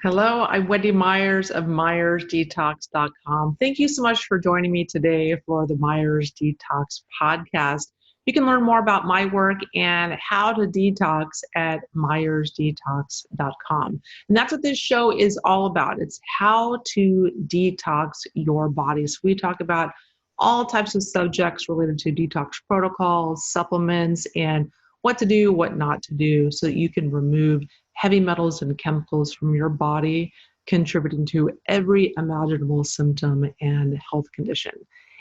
Hello, I'm Wendy Myers of MyersDetox.com. Thank you so much for joining me today for the Myers Detox podcast. You can learn more about my work and how to detox at MyersDetox.com. And that's what this show is all about. It's how to detox your body. So we talk about all types of subjects related to detox protocols, supplements, and what to do, what not to do, so that you can remove heavy metals and chemicals from your body, contributing to every imaginable symptom and health condition.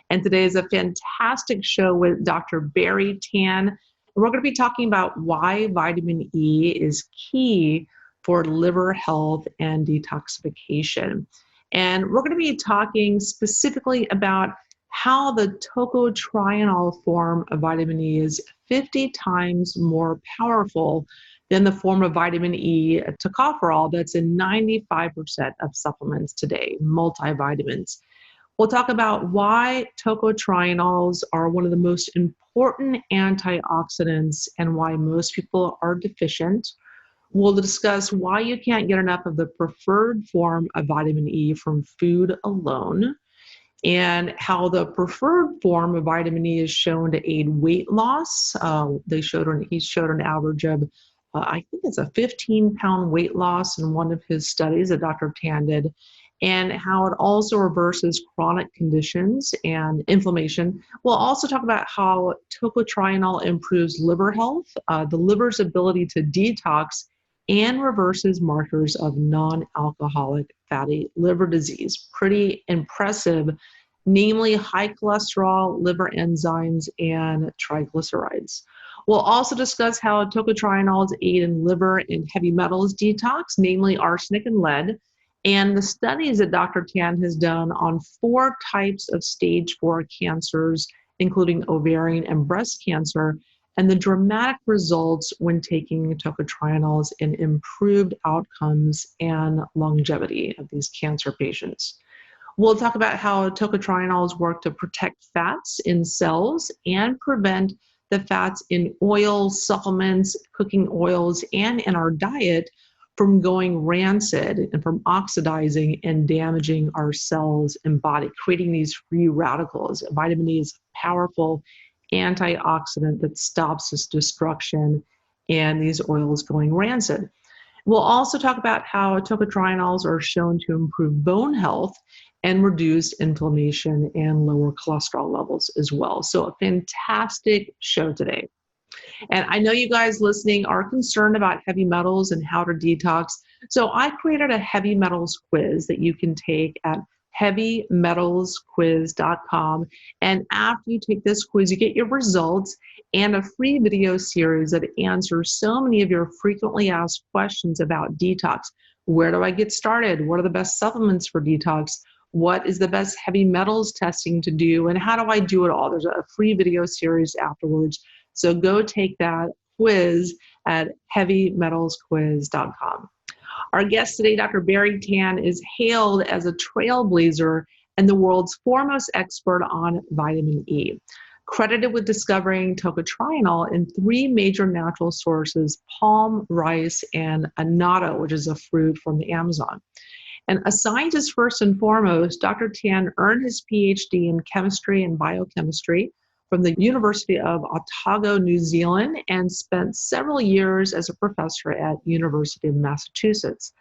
And today is a fantastic show with Dr. Barrie Tan. We're going to be talking about why vitamin E is key for liver health and detoxification. And we're going to be talking specifically about how the tocotrienol form of vitamin E is 50 times more powerful than the form of vitamin E, tocopherol, that's in 95% of supplements today, multivitamins. We'll talk about why tocotrienols are one of the most important antioxidants and why most people are deficient. We'll discuss why you can't get enough of the preferred form of vitamin E from food alone, and how the preferred form of vitamin E is shown to aid weight loss. He showed an average of, I think it's a 15-pound weight loss in one of his studies that Dr. Tan did, and how it also reverses chronic conditions and inflammation. We'll also talk about how tocotrienol improves liver health, the liver's ability to detox, and reverses markers of non-alcoholic fatty liver disease. Pretty impressive, namely high cholesterol, liver enzymes, and triglycerides. We'll also discuss how tocotrienols aid in liver and heavy metals detox, namely arsenic and lead, and the studies that Dr. Tan has done on 4 types of stage 4 cancers, including ovarian and breast cancer, and the dramatic results when taking tocotrienols in improved outcomes and longevity of these cancer patients. We'll talk about how tocotrienols work to protect fats in cells and prevent the fats in oils, supplements, cooking oils, and in our diet from going rancid and from oxidizing and damaging our cells and body, creating these free radicals. Vitamin E is a powerful antioxidant that stops this destruction and these oils going rancid. We'll also talk about how tocotrienols are shown to improve bone health and reduce inflammation and lower cholesterol levels as well. So a fantastic show today. And I know you guys listening are concerned about heavy metals and how to detox. So I created a heavy metals quiz that you can take at heavymetalsquiz.com. And after you take this quiz, you get your results and a free video series that answers so many of your frequently asked questions about detox. Where do I get started? What are the best supplements for detox? What is the best heavy metals testing to do? And how do I do it all? There's a free video series afterwards. So go take that quiz at heavymetalsquiz.com. Our guest today, Dr. Barrie Tan, is hailed as a trailblazer and the world's foremost expert on vitamin E, credited with discovering tocotrienol in 3 major natural sources: palm, rice, and annatto, which is a fruit from the Amazon. And a scientist first and foremost, Dr. Tan earned his PhD in chemistry and biochemistry from the University of Otago, New Zealand, and spent several years as a professor at University of Massachusetts.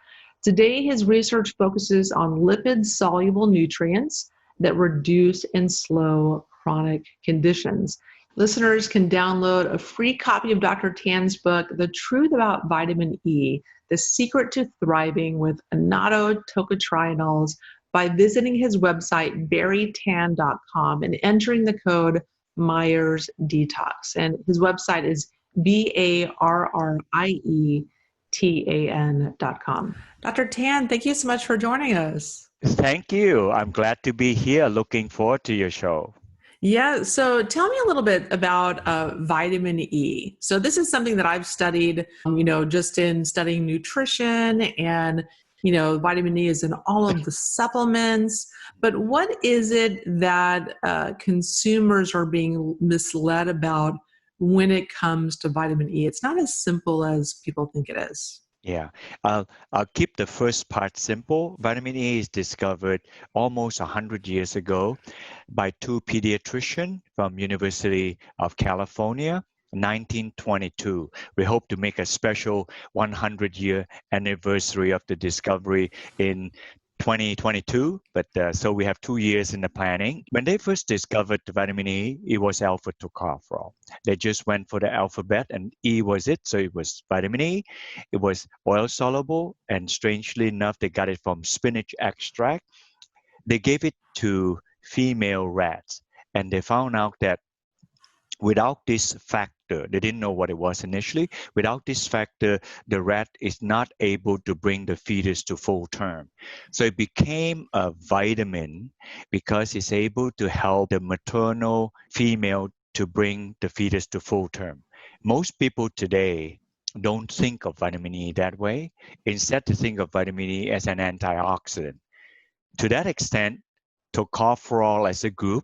Today, his research focuses on lipid-soluble nutrients that reduce and slow chronic conditions. Listeners can download a free copy of Dr. Tan's book, The Truth About Vitamin E, The Secret to Thriving with Annatto Tocotrienols, by visiting his website, barrietan.com, and entering the code Myers Detox. And his website is barrietan.com. Dr. Tan, thank you so much for joining us. Thank you. I'm glad to be here. Looking forward to your show. Yeah, so tell me a little bit about vitamin E. So this is something that I've studied, just in studying nutrition, and, vitamin E is in all of the supplements. But what is it that consumers are being misled about when it comes to vitamin E? It's not as simple as people think it is. Yeah, I'll keep the first part simple. Vitamin E is discovered almost 100 years ago by two pediatricians from University of California, 1922. We hope to make a special 100-year anniversary of the discovery in 2022, but so we have 2 years in the planning. When they first discovered the vitamin E, it was alpha tocopherol. They just went for the alphabet and E was it, so it was vitamin E. It was oil soluble, and strangely enough, they got it from spinach extract. They gave it to female rats, and they found out that without this factor, they didn't know what it was initially. Without this factor, the rat is not able to bring the fetus to full term. So it became a vitamin because it's able to help the maternal female to bring the fetus to full term. Most people today don't think of vitamin E that way. Instead, they think of vitamin E as an antioxidant. To that extent, tocopherol as a group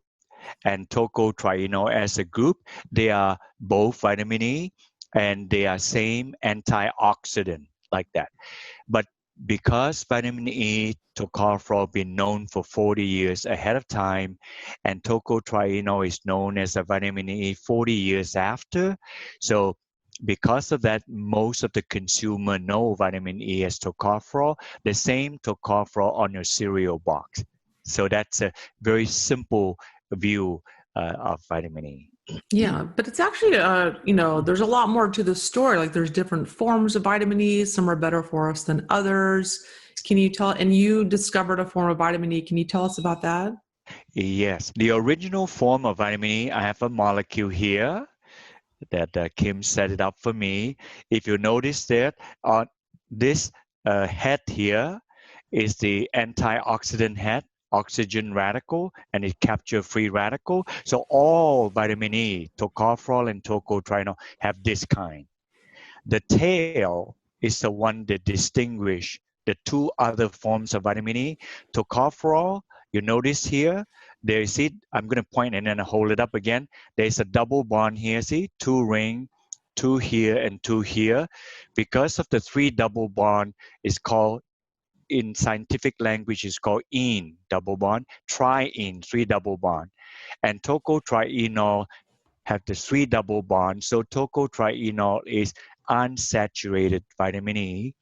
and tocotrienol as a group, they are both vitamin E and they are same antioxidant like that. But because vitamin E, tocopherol been known for 40 years ahead of time, and tocotrienol is known as a vitamin E 40 years after, so because of that, most of the consumer know vitamin E as tocopherol, the same tocopherol on your cereal box. So that's a very simple view of vitamin E. Yeah, but it's actually, there's a lot more to the story. Like there's different forms of vitamin E. Some are better for us than others. Can you tell, and you discovered a form of vitamin E. Can you tell us about that? Yes, the original form of vitamin E, I have a molecule here that Kim set it up for me. If you notice that on this head here is the antioxidant head, oxygen radical, and it captures free radical. So all vitamin E, tocopherol and tocotrienol have this kind. The tail is the one that distinguish the two other forms of vitamin E. Tocopherol, you notice here, there is it. I'm going to point and then hold it up again. There's a double bond here, see, two ring, two here and two here. Because of the three double bond, is called in scientific language is called ene double bond, triene three double bond, and tocotrienol have the three double bonds. So tocotrienol is unsaturated vitamin E,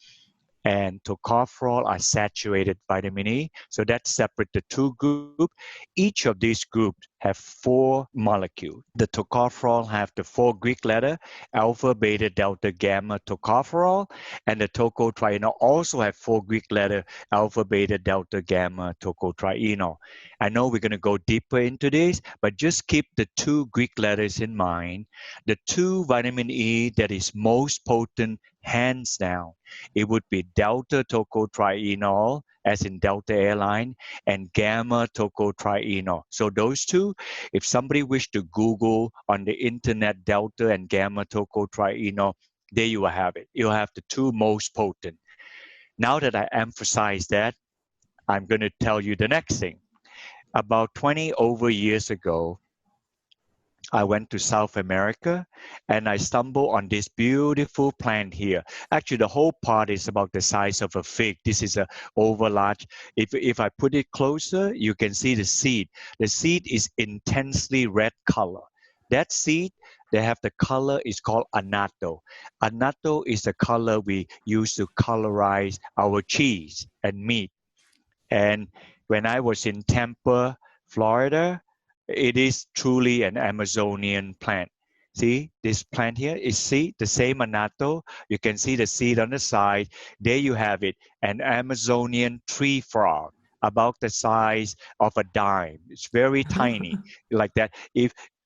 and tocopherol are saturated vitamin E. So that separate the two groups. Each of these groups have four molecules. The tocopherol have the four Greek letter, alpha, beta, delta, gamma, tocopherol, and the tocotrienol also have four Greek letter, alpha, beta, delta, gamma, tocotrienol. I know we're going to go deeper into this, but just keep the two Greek letters in mind. The two vitamin E that is most potent, hands down, it would be delta tocotrienol, as in Delta Airline, and gamma tocotrienol. So those two, if somebody wish to Google on the internet delta and gamma tocotrienol, there you will have it. You'll have the two most potent. Now that I emphasize that, I'm going to tell you the next thing. About 20 over years ago, I went to South America and I stumbled on this beautiful plant here. Actually, the whole part is about the size of a fig. This is a over large. If I put it closer, you can see the seed. The seed is intensely red color. That seed, they have the color is called annatto. Annatto is the color we use to colorize our cheese and meat. And when I was in Tampa, Florida, it is truly an Amazonian plant. See, this plant here is see the same annatto. You can see the seed on the side. There you have it, an Amazonian tree frog, about the size of a dime. It's very tiny, like that.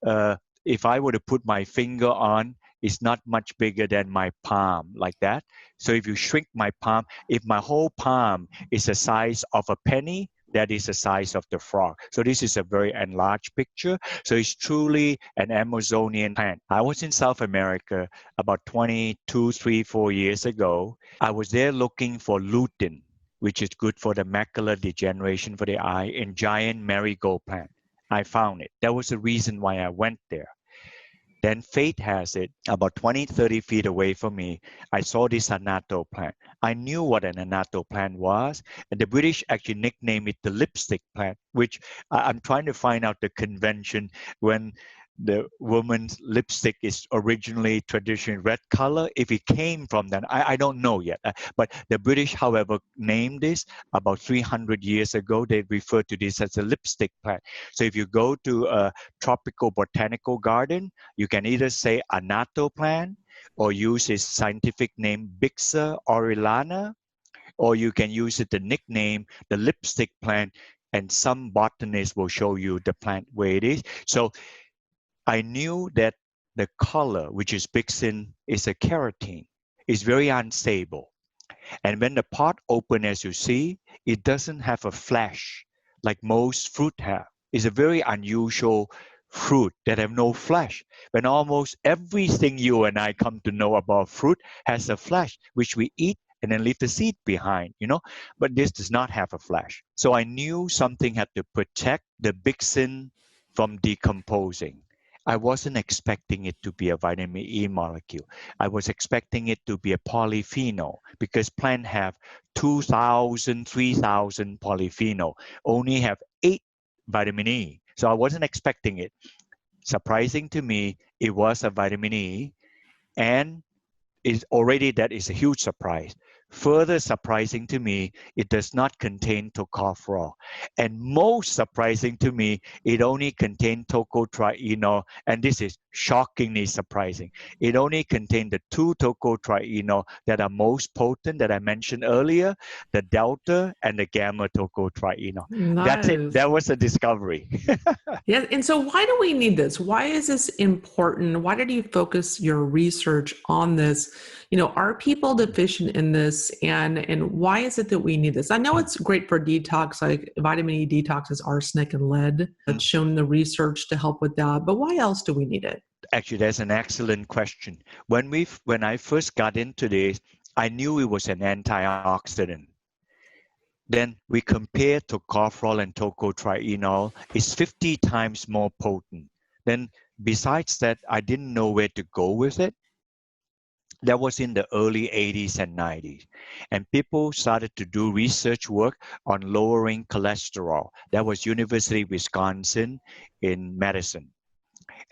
Uh, if I were to put my finger on, it's not much bigger than my palm, like that. So if you shrink my palm, if my whole palm is the size of a penny, that is the size of the frog. So this is a very enlarged picture. So it's truly an Amazonian plant. I was in South America about 22, 3, 4 years ago. I was there looking for lutein, which is good for the macular degeneration for the eye, in giant marigold plant. I found it. That was the reason why I went there. Then fate has it, about 20, 30 feet away from me, I saw this annatto plant. I knew what an annatto plant was, and the British actually nicknamed it the lipstick plant, which I'm trying to find out the convention when the woman's lipstick is originally traditionally red color. If it came from that, I don't know yet. But the British, however, named this about 300 years ago. They refer to this as a lipstick plant. So if you go to a tropical botanical garden, you can either say annatto plant or use its scientific name Bixa orellana, or you can use it the nickname the lipstick plant, and some botanists will show you the plant where it is. So I knew that the color, which is Bixin, is a carotene. It's very unstable. And when the pot open, as you see, it doesn't have a flesh like most fruit have. It's a very unusual fruit that have no flesh. When almost everything you and I come to know about fruit has a flesh, which we eat and then leave the seed behind, But this does not have a flesh. So I knew something had to protect the Bixin from decomposing. I wasn't expecting it to be a vitamin E molecule. I was expecting it to be a polyphenol because plants have 2,000, 3,000 polyphenol, only have 8 vitamin E. So I wasn't expecting it. Surprising to me, it was a vitamin E, and that is a huge surprise. Further surprising to me, it does not contain tocopherol. And most surprising to me, it only contains tocotrienol, and this is shockingly surprising. It only contains the 2 tocotrienol that are most potent that I mentioned earlier, the delta and the gamma tocotrienol. That's it. Nice. That was a discovery. Yeah. And so why do we need this? Why is this important? Why did you focus your research on this? Are people deficient in this? And why is it that we need this? I know it's great for detox, like vitamin E detox is arsenic and lead. It's shown in the research to help with that. But why else do we need it? Actually, that's an excellent question. When I first got into this, I knew it was an antioxidant. Then we compare tocopherol and tocotrienol. It's 50 times more potent. Then besides that, I didn't know where to go with it. That was in the early 80s and 90s. And people started to do research work on lowering cholesterol. That was University of Wisconsin in Madison.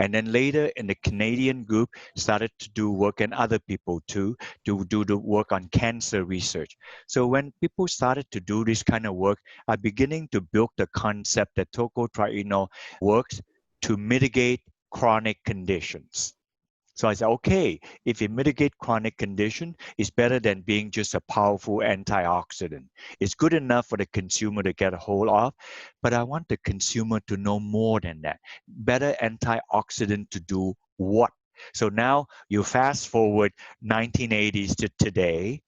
And then later in the Canadian group started to do work, and other people too, to do the work on cancer research. So when people started to do this kind of work, I'm beginning to build the concept that tocotrienol works to mitigate chronic conditions. So I said, okay, if it mitigate chronic condition, it's better than being just a powerful antioxidant. It's good enough for the consumer to get a hold of, but I want the consumer to know more than that. Better antioxidant to do what? So now you fast forward 1980s to today,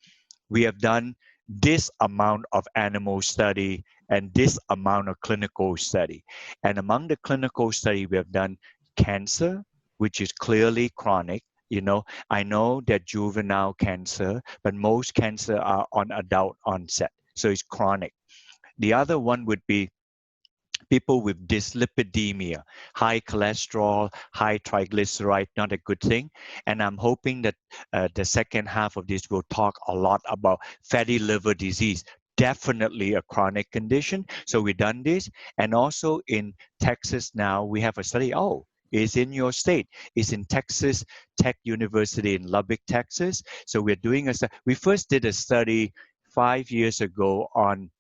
we have done this amount of animal study and this amount of clinical study. And among the clinical study we have done cancer, which is clearly chronic. I know that juvenile cancer, but most cancer are on adult onset. So it's chronic. The other one would be people with dyslipidemia, high cholesterol, high triglyceride, not a good thing. And I'm hoping that the second half of this will talk a lot about fatty liver disease. Definitely a chronic condition. So we've done this. And also in Texas now, we have a study. It's in your state. It's in Texas Tech University in Lubbock, Texas. So we're doing we first did a study 5 years ago on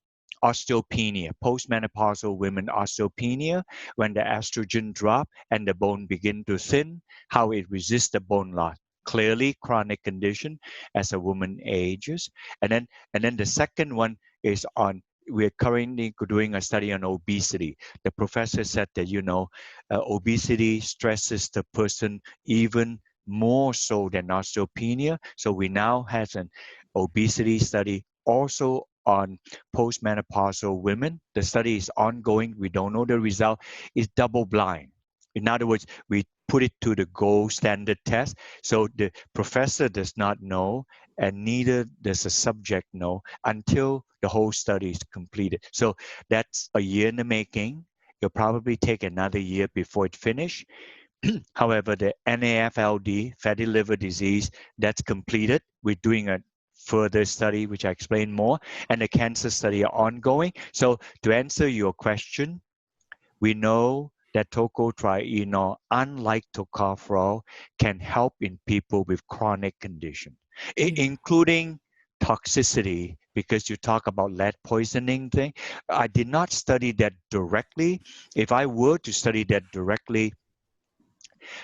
osteopenia, postmenopausal women osteopenia, when the estrogen drop and the bone begin to thin, how it resists the bone loss. Clearly chronic condition as a woman ages. And then the second one is on, we're currently doing a study on obesity. The professor said that, obesity stresses the person even more so than osteopenia. So we now have an obesity study also on postmenopausal women. The study is ongoing. We don't know the result. It's double blind. In other words, we put it to the gold standard test. So the professor does not know, and neither does the subject know until the whole study is completed. So that's a year in the making. It'll probably take another year before it finishes. However, the NAFLD, fatty liver disease, that's completed. We're doing a further study, which I explain more, and the cancer study are ongoing. So to answer your question, we know that tocotrienol, unlike tocopherol, can help in people with chronic condition, including toxicity, because you talk about lead poisoning thing. I did not study that directly. If I were to study that directly,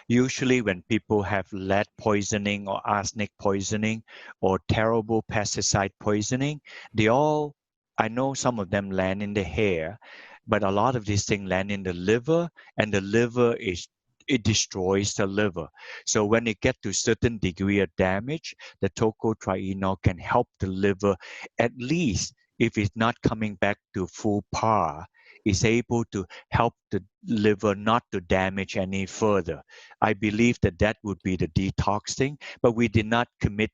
usually when people have lead poisoning or arsenic poisoning or terrible pesticide poisoning, I know some of them land in the hair, but a lot of these things land in the liver, and the liver it destroys the liver. So when it gets to certain degree of damage, the tocotrienol can help the liver, at least if it's not coming back to full par, is able to help the liver not to damage any further. I believe that that would be the detox thing, but we did not commit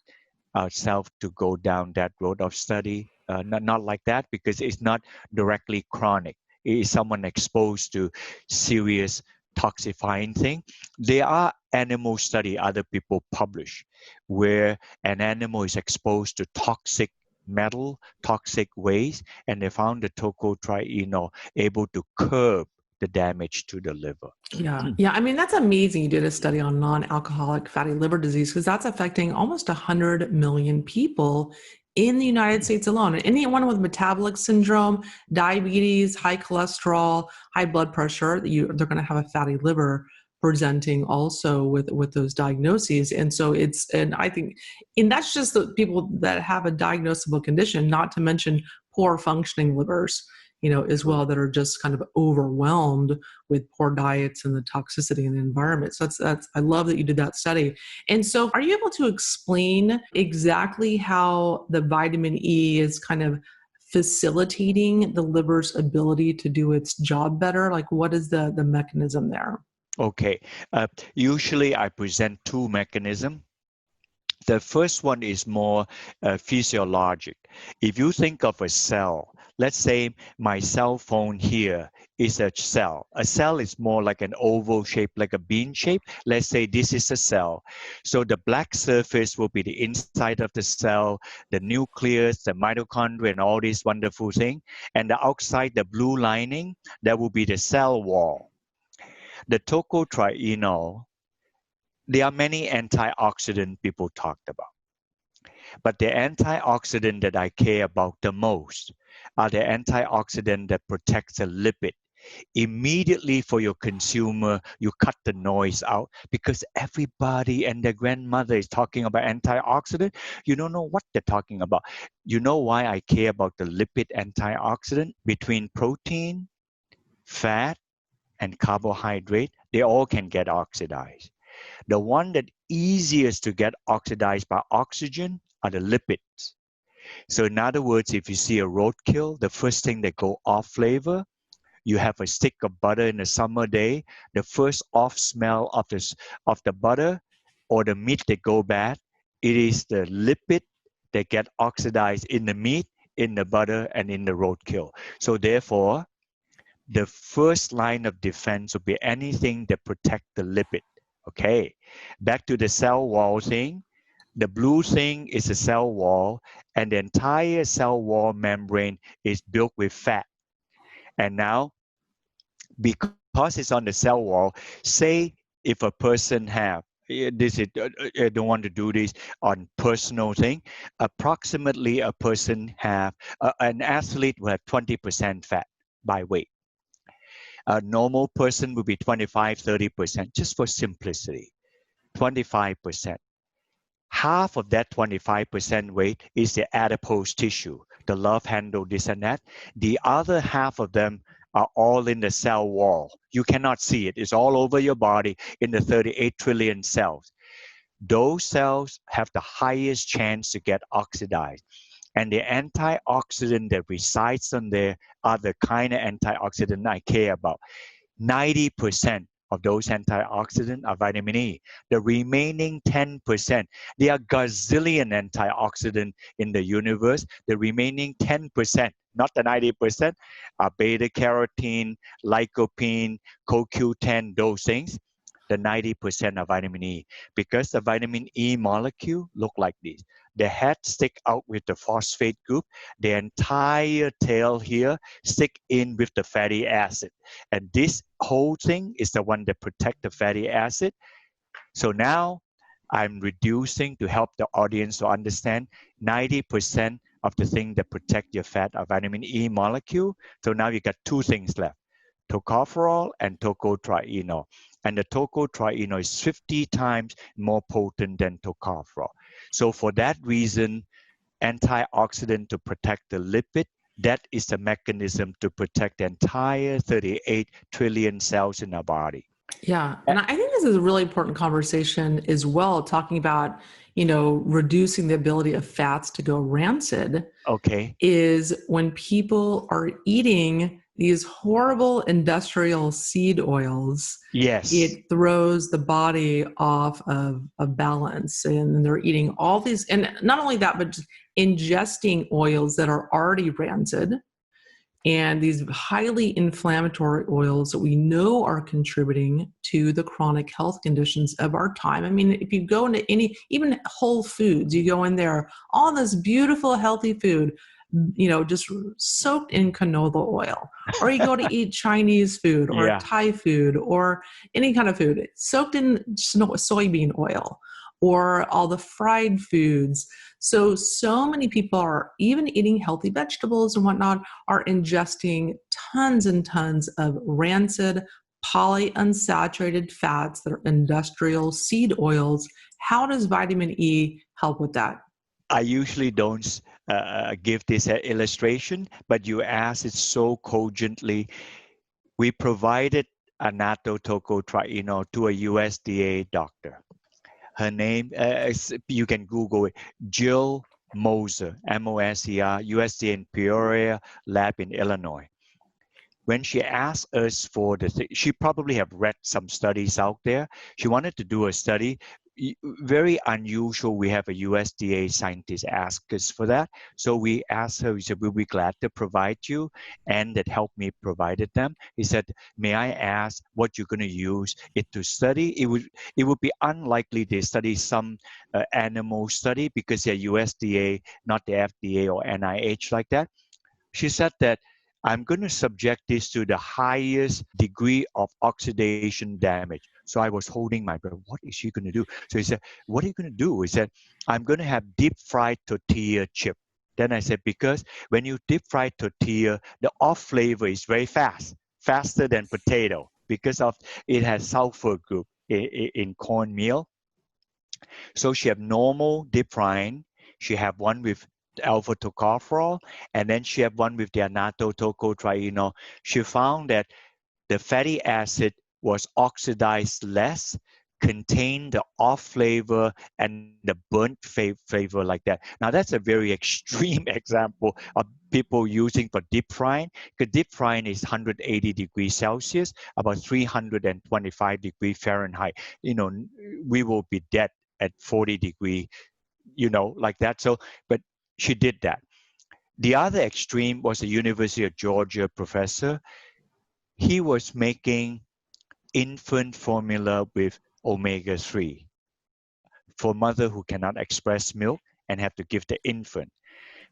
ourselves to go down that road of study. Not like that, because it's not directly chronic. It is someone exposed to serious toxifying thing. There are animal study other people publish where an animal is exposed to toxic metal, toxic waste, and they found the tocotrienol able to curb the damage to the liver. Yeah. Yeah. I mean, that's amazing. You did a study on non-alcoholic fatty liver disease because that's affecting almost 100 million people in the United States alone. And anyone with metabolic syndrome, diabetes, high cholesterol, high blood pressure, they're going to have a fatty liver presenting also with those diagnoses. And so and I think, and that's just the people that have a diagnosable condition, not to mention poor functioning livers, as well, that are just kind of overwhelmed with poor diets and the toxicity in the environment. So that's I love that you did that study. And so are you able to explain exactly how the vitamin E is kind of facilitating the liver's ability to do its job better? Like, what is the mechanism there? Okay. Usually I present two mechanisms. The first one is more physiologic. If you think of a cell, let's say my cell phone here is a cell. A cell is more like an oval shape, like a bean shape. Let's say this is a cell. So the black surface will be the inside of the cell, the nucleus, the mitochondria, and all these wonderful things. And the outside, the blue lining, that will be the cell wall. The tocotrienol, there are many antioxidants people talked about. But the antioxidant that I care about the most are the antioxidant that protects the lipid. Immediately for your consumer, you cut the noise out because everybody and their grandmother is talking about antioxidant. You don't know what they're talking about. You know why I care about the lipid antioxidant? Between protein, fat, and carbohydrate, they all can get oxidized. The one that easiest to get oxidized by oxygen are the lipids. So in other words, if you see a roadkill, the first thing that go off flavor, you have a stick of butter in a summer day, the first off smell of the butter or the meat that go bad, it is the lipid that get oxidized in the meat, in the butter, and in the roadkill. So therefore, the first line of defense would be anything that protect the lipid. Okay, back to the cell wall thing. The blue thing is the cell wall, and the entire cell wall membrane is built with fat. And now, because it's on the cell wall, say if a person have, this is, I don't want to do this on personal thing, approximately a person have, an athlete will have 20% fat by weight. A normal person will be 25, 30%, just for simplicity, 25%. Half of that 25% weight is the adipose tissue, the love handle, this and that. The other half of them are all in the cell wall. You cannot see it. It's all over your body in the 38 trillion cells. Those cells have the highest chance to get oxidized. And the antioxidant that resides on there are the kind of antioxidant I care about. 90% of those antioxidants are vitamin E. The remaining 10%, there are gazillion antioxidants in the universe. The remaining 10%, not the 90%, are beta carotene, lycopene, CoQ10, those things. the 90% of vitamin E, because the vitamin E molecule look like this. The head stick out with the phosphate group, the entire tail here stick in with the fatty acid. And this whole thing is the one that protect the fatty acid. So now I'm reducing to help the audience to understand 90% of the thing that protect your fat are vitamin E molecule. So now you got two things left, tocopherol and tocotrienol. And the tocotrienol is 50 times more potent than tocopherol. So for that reason, antioxidant to protect the lipid, that is the mechanism to protect the entire 38 trillion cells in our body. Yeah. And I think this is a really important conversation as well, talking about, reducing the ability of fats to go rancid. Okay. Is when people are eating these horrible industrial seed oils. Yes. It throws the body off of balance, and they're eating all these, and not only that, but just ingesting oils that are already rancid, and these highly inflammatory oils that we know are contributing to the chronic health conditions of our time. I mean, if you go into even Whole Foods, you go in there, all this beautiful, healthy food, just soaked in canola oil. Or you go to eat Chinese food or Yeah. Thai food or any kind of food, soaked in soybean oil, or all the fried foods. So many people are even eating healthy vegetables and whatnot, are ingesting tons and tons of rancid polyunsaturated fats that are industrial seed oils. How does vitamin E help with that? I usually don't give this illustration, but you asked it so cogently. We provided Annatto tocotrienol to a USDA doctor. Her name, you can Google it, Jill Moser, M-O-S-E-R, USDA in Peoria lab in Illinois. When she asked us for she probably have read some studies out there. She wanted to do a study. Very unusual. We have a USDA scientist ask us for that. So we asked her, we said, we'll be glad to provide you. And that helped me provided them. He said, may I ask what you're going to use it to study? It would be unlikely they study some animal study because they're USDA, not the FDA or NIH like that. She said that I'm going to subject this to the highest degree of oxidation damage. So I was holding my breath. What is she going to do? So he said, what are you going to do? He said, I'm going to have deep fried tortilla chip. Then I said, because when you deep fry tortilla, the off flavor is very fast, faster than potato because of it has sulfur group in cornmeal. So she have normal deep frying. She have one with alpha tocopherol, and then she have one with the annatto tocotrienol. She found that the fatty acid was oxidized less, contained the off flavor and the burnt flavor like that. Now that's a very extreme example of people using for deep frying, because deep frying is 180 degrees Celsius, about 325 degrees Fahrenheit. We will be dead at 40 degrees, like that. So, but she did that. The other extreme was a University of Georgia professor. He was making infant formula with omega-3 for mother who cannot express milk and have to give the infant.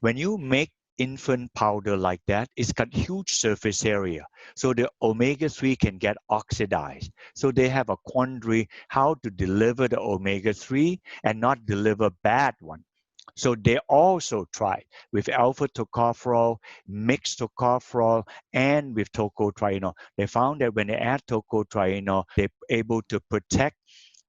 When you make infant powder like that, it's got huge surface area. So the omega-3 can get oxidized. So they have a quandary how to deliver the omega-3 and not deliver bad one. So they also tried with alpha tocopherol, mixed tocopherol, and with tocotrienol. They found that when they add tocotrienol, they're able to protect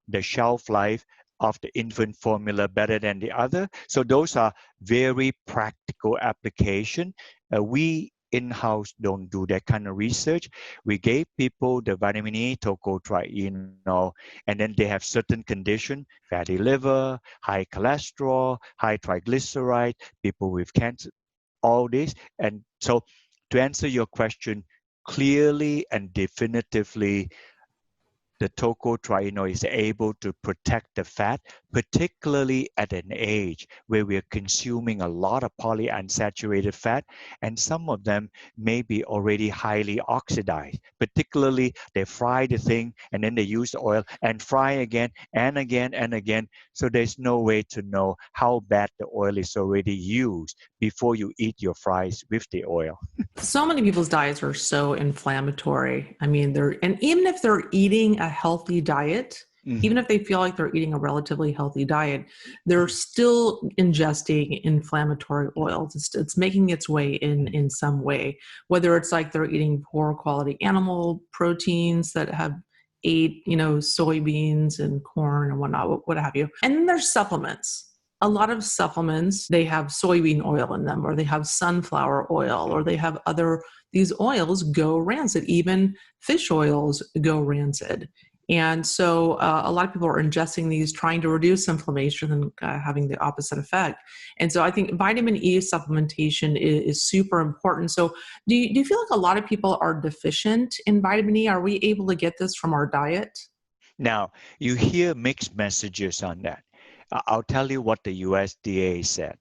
the shelf life of the infant formula better than the other. So those are very practical application. We in-house don't do that kind of research. We gave people the vitamin E, tocotrienol, and then they have certain condition, fatty liver, high cholesterol, high triglyceride, people with cancer, all this. And so to answer your question clearly and definitively, the tocotrienol is able to protect the fat, particularly at an age where we are consuming a lot of polyunsaturated fat, and some of them may be already highly oxidized. Particularly, they fry the thing and then they use the oil and fry again and again and again. So there's no way to know how bad the oil is already used before you eat your fries with the oil. So many people's diets are so inflammatory. I mean, and even if they're eating a healthy diet, even if they feel like they're eating a relatively healthy diet, they're still ingesting inflammatory oils. It's making its way in some way, whether it's like they're eating poor quality animal proteins that have ate, soybeans and corn and whatnot, what have you. And then there's supplements. A lot of supplements, they have soybean oil in them, or they have sunflower oil, or they have these oils go rancid. Even fish oils go rancid. And so a lot of people are ingesting these, trying to reduce inflammation and having the opposite effect. And so I think vitamin E supplementation is super important. So do you feel like a lot of people are deficient in vitamin E? Are we able to get this from our diet? Now, you hear mixed messages on that. I'll tell you what the USDA said.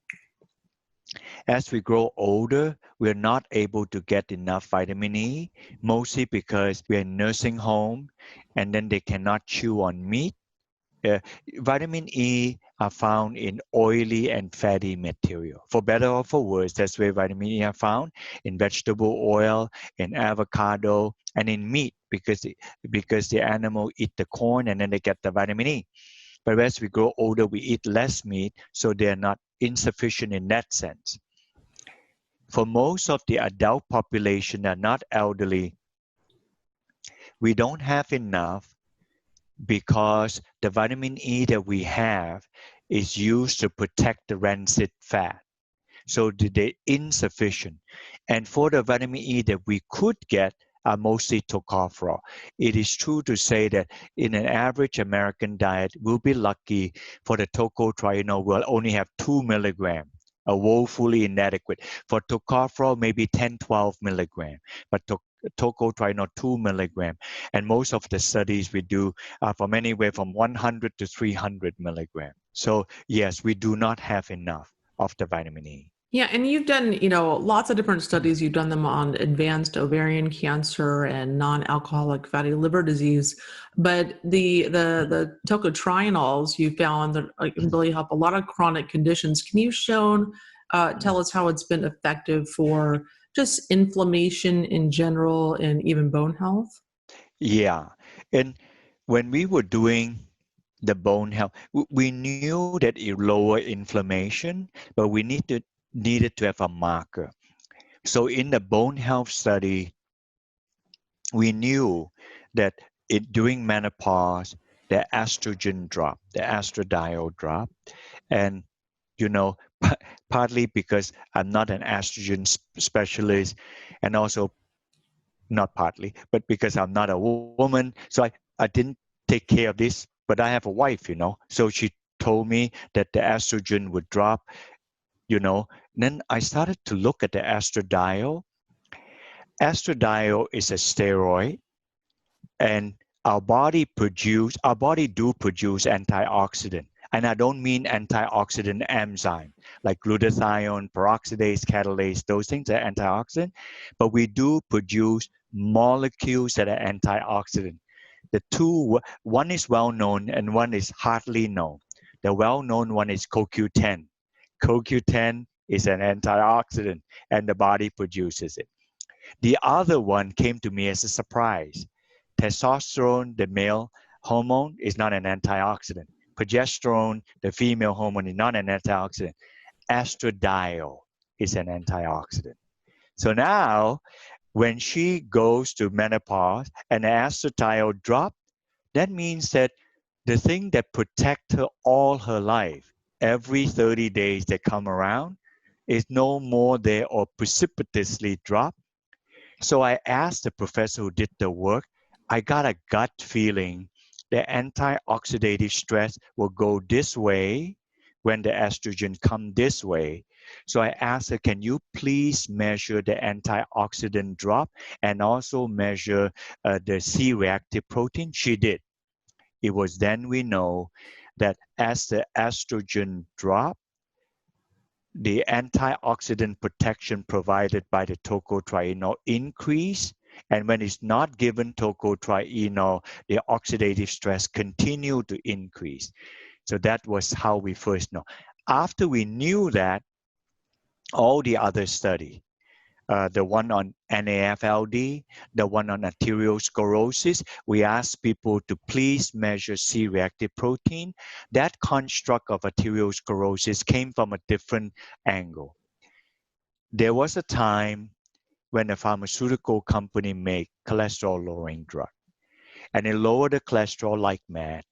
As we grow older, we're not able to get enough vitamin E, mostly because we're in nursing home and then they cannot chew on meat. Vitamin E are found in oily and fatty material. For better or for worse, that's where vitamin E are found, in vegetable oil, in avocado, and in meat, because the animal eat the corn and then they get the vitamin E. But as we grow older, we eat less meat, so they're not insufficient in that sense. For most of the adult population that are not elderly, we don't have enough because the vitamin E that we have is used to protect the rancid fat. So they're insufficient. And for the vitamin E that we could get are mostly tocopherol. It is true to say that in an average American diet, we'll be lucky for the tocotrienol will only have 2 milligrams, a woefully inadequate. For tocopherol, maybe 10, 12 milligrams, but tocotrienol 2 milligrams. And most of the studies we do are from anywhere from 100 to 300 milligrams. So yes, we do not have enough of the vitamin E. Yeah, and you've done, lots of different studies. You've done them on advanced ovarian cancer and non-alcoholic fatty liver disease. But the tocotrienols you found that can really help a lot of chronic conditions. Can you tell us how it's been effective for just inflammation in general and even bone health? Yeah, and when we were doing the bone health, we knew that it lowered inflammation, but we needed to have a marker. So in the bone health study, we knew that during menopause, the estrogen dropped, the estradiol dropped, and partly because I'm not an estrogen specialist, and also not partly, but because I'm not a woman, so I didn't take care of this. But I have a wife, so she told me that the estrogen would drop. Then I started to look at the estradiol. Estradiol is a steroid, and our body do produce antioxidant. And I don't mean antioxidant enzyme like glutathione, peroxidase, catalase, those things are antioxidant, but we do produce molecules that are antioxidant. The two, one is well known and one is hardly known. The well-known one is CoQ10. CoQ10 is an antioxidant and the body produces it. The other one came to me as a surprise. Testosterone, the male hormone, is not an antioxidant. Progesterone, the female hormone, is not an antioxidant. Estradiol is an antioxidant. So now, when she goes to menopause and the estradiol drop, that means that the thing that protects her all her life, every 30 days that come around, is no more there or precipitously dropped. So I asked the professor who did the work, I got a gut feeling that anti-oxidative stress will go this way when the estrogen come this way. So I asked her, can you please measure the antioxidant drop and also measure the C-reactive protein? She did. It was then we know that as the estrogen drop, the antioxidant protection provided by the tocotrienol increase. And when it's not given tocotrienol, the oxidative stress continue to increase. So that was how we first know. After we knew that, all the other study, the one on NAFLD, the one on arteriosclerosis, we asked people to please measure C-reactive protein. That construct of arteriosclerosis came from a different angle. There was a time when a pharmaceutical company made cholesterol-lowering drug, and it lowered the cholesterol like mad.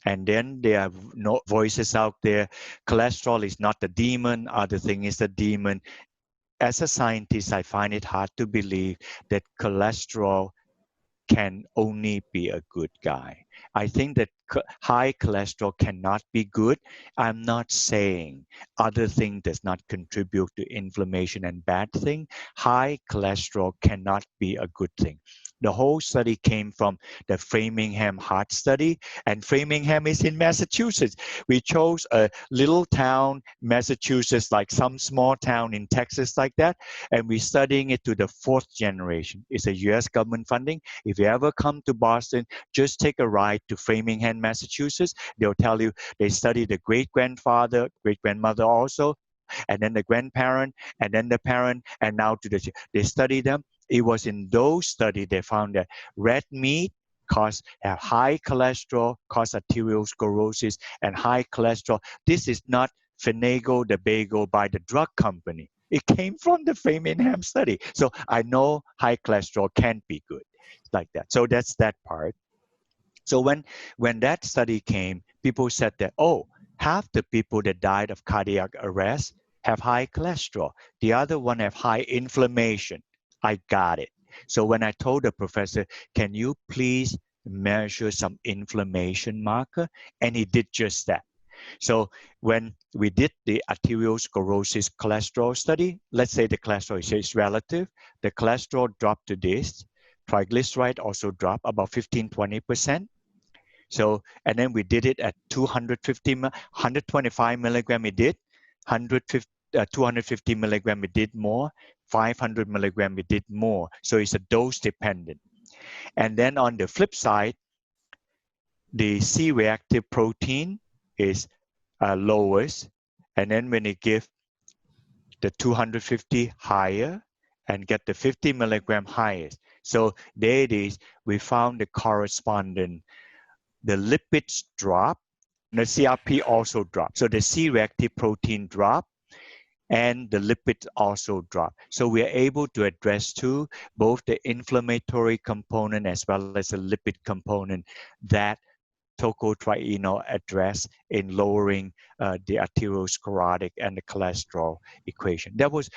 And then there are no voices out there, cholesterol is not the demon, other thing is the demon. As a scientist, I find it hard to believe that cholesterol can only be a good guy. I think that high cholesterol cannot be good. I'm not saying other thing does not contribute to inflammation and bad thing. High cholesterol cannot be a good thing. The whole study came from the Framingham Heart Study, and Framingham is in Massachusetts. We chose a little town, Massachusetts, like some small town in Texas like that, and we're studying it to the 4th generation. It's a US government funding. If you ever come to Boston, just take a ride to Framingham, Massachusetts. They'll tell you they study the great-grandfather, great-grandmother also, and then the grandparent, and then the parent, and now they study them. It was in those studies they found that red meat have high cholesterol, cause arteriosclerosis, and high cholesterol. This is not finagled the bagel by the drug company. It came from the Framingham study. So I know high cholesterol can't be good like that. So that's that part. So when that study came, people said that, oh, half the people that died of cardiac arrest have high cholesterol. The other one have high inflammation. I got it. So when I told the professor, can you please measure some inflammation marker? And he did just that. So when we did the arteriosclerosis cholesterol study, let's say the cholesterol is relative, the cholesterol dropped to this, triglyceride also dropped about 15-20%. So, and then we did it at 125 milligram, it did, 250 milligram, it did more, 500 milligram, it did more. So it's a dose dependent. And then on the flip side, the C-reactive protein is lowest. And then when you give the 250 higher and get the 50 milligram highest. So there it is, we found the corresponding, the lipids drop, the CRP also drop. So the C-reactive protein drop, and the lipids also drop. So we are able to address both the inflammatory component as well as the lipid component that tocotrienol address in lowering the arteriosclerotic and the cholesterol equation. Those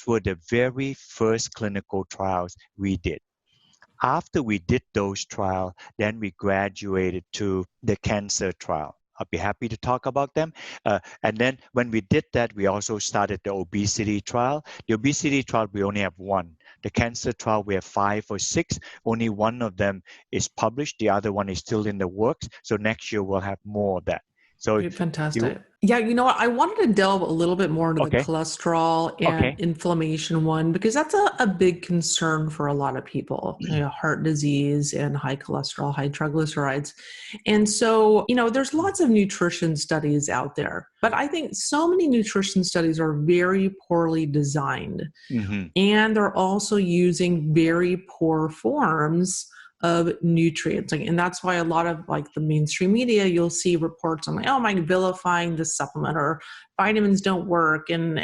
were the very first clinical trials we did. After we did those trials, then we graduated to the cancer trial. I'll be happy to talk about them. And then when we did that, we also started the obesity trial. The obesity trial, we only have one. The cancer trial, we have 5 or 6. Only one of them is published. The other one is still in the works. So next year, we'll have more of that. So fantastic. Yeah, you know what? I wanted to delve a little bit more into the cholesterol and inflammation one, because that's a big concern for a lot of people, heart disease and high cholesterol, high triglycerides. And so, there's lots of nutrition studies out there, but I think so many nutrition studies are very poorly designed. Mm-hmm. And they're also using very poor forms of nutrients. And that's why a lot of the mainstream media, you'll see reports on oh, I'm vilifying this supplement, or vitamins don't work, and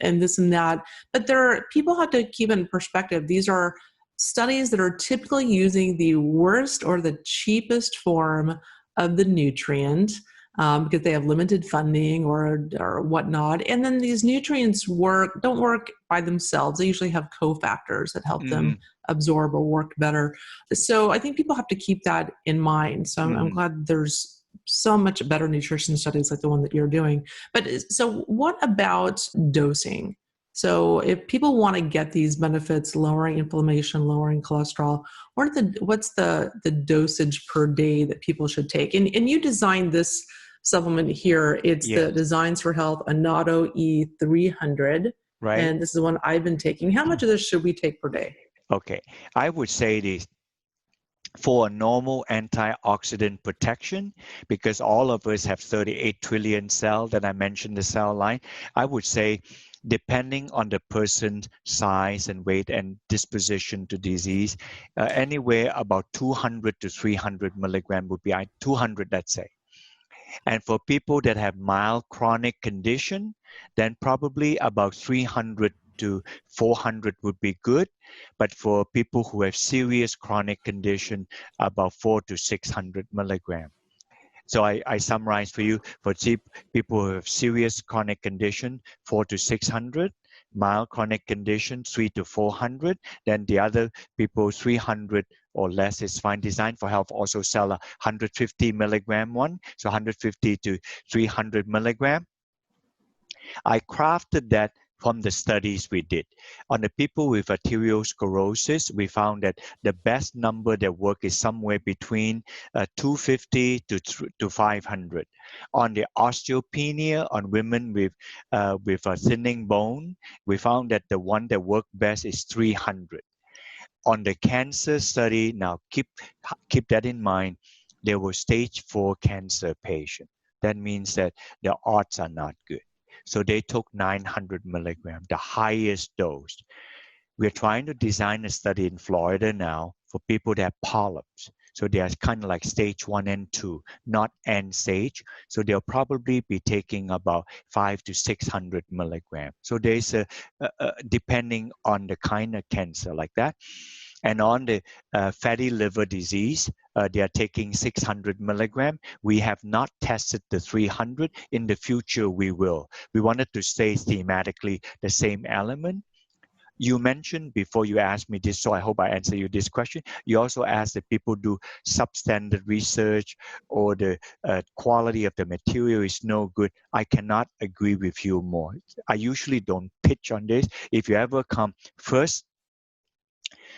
this and that. But people have to keep in perspective. These are studies that are typically using the worst or the cheapest form of the nutrient, because they have limited funding or whatnot. And then these nutrients don't work by themselves. They usually have cofactors that help them absorb or work better. So I think people have to keep that in mind. So I'm glad there's so much better nutrition studies like the one that you're doing. But so what about dosing? So if people want to get these benefits, lowering inflammation, lowering cholesterol, what's the dosage per day that people should take? And you designed this supplement here. It's the Yes. Designs for Health Annatto-E 300. Right? And this is the one I've been taking. How much of this should we take per day? Okay. I would say this for a normal antioxidant protection, because all of us have 38 trillion cells that I mentioned the cell line, I would say depending on the person's size and weight and disposition to disease, anywhere about 200 to 300 milligram would be 200, let's say. And for people that have mild chronic condition, then probably about 300 to 400 would be good. But for people who have serious chronic condition, about 4 to 600 milligram. So I summarize for you, for people who have serious chronic condition, 4 to 600, mild chronic condition, 3 to 400, then the other people, 300 or less is fine. Design for Health also sell a 150 milligram one, so 150 to 300 milligram. I crafted that from the studies we did. On the people with arteriosclerosis, we found that the best number that work is somewhere between 250 to 500. On the osteopenia, on women with a thinning bone, we found that the one that worked best is 300. On the cancer study, now keep that in mind, there were stage 4 cancer patients. That means that the odds are not good. So they took 900 milligrams, the highest dose. We're trying to design a study in Florida now for people that have polyps. So they are kind of like stage 1 and 2, not end stage. So they'll probably be taking about 500 to 600 milligrams. So there's depending on the kind of cancer like that. And on the fatty liver disease, they are taking 600 milligram. We have not tested the 300. In the future, we will. We wanted to stay thematically the same element. You mentioned before you asked me this, so I hope I answer you this question. You also asked if people do substandard research or the quality of the material is no good. I cannot agree with you more. I usually don't pitch on this. If you ever come, first,